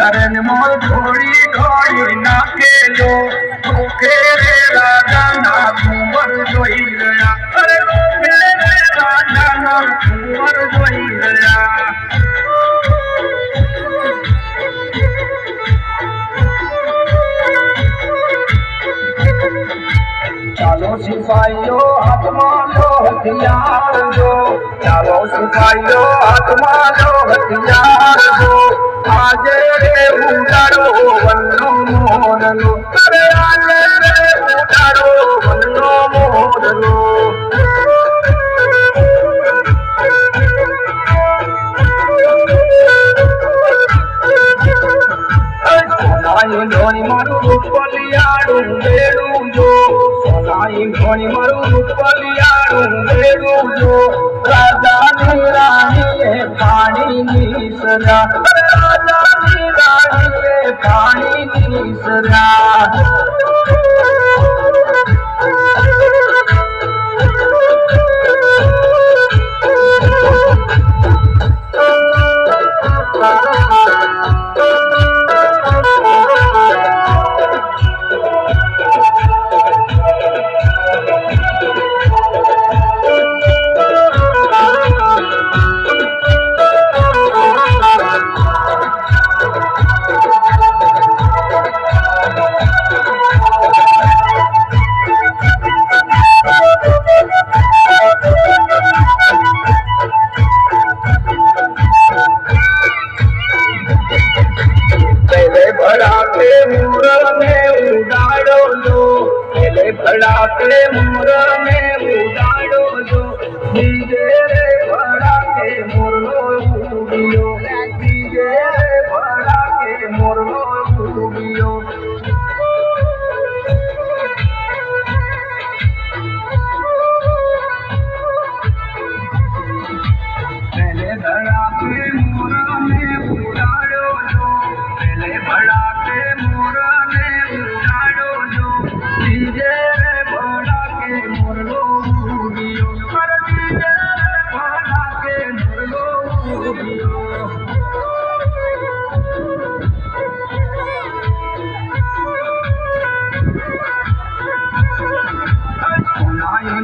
चरण मोर ढोड़ी ढोड़ी नाके जो ओके रे राजा ना कुंवर जोई गया अरे ओके रे राजा ना कुंवर जोई गया चालो सिपाहियों हाथ मारो हथियार दो चालो सिपाहियों हाथ मारो हथियार दो आज रे उतारो वन्नो मोहनो अरे आज रे उतारो वन्नो मोहनो सोनाई धोनी मारू रूपलियाड़ू बेड़ू जो सोनाई धोनी मारू रूपलियाड़ू बेड़ू जो राजा नी रानी पानी नी सजा राजा नी रानी पानी नी सजा भड़ाके मोर में उड़ाड़ो जो डीजे रे भड़ाके मोरलो उड़ियो डीजे रे भड़ाके मोरलो उड़ियो पहले भड़ाके मोर में उड़ाड़ो जो पहले भड़ाके मोर में उड़ाड़ो जो डीजे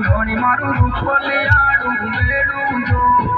धोनी मारू रूपलिया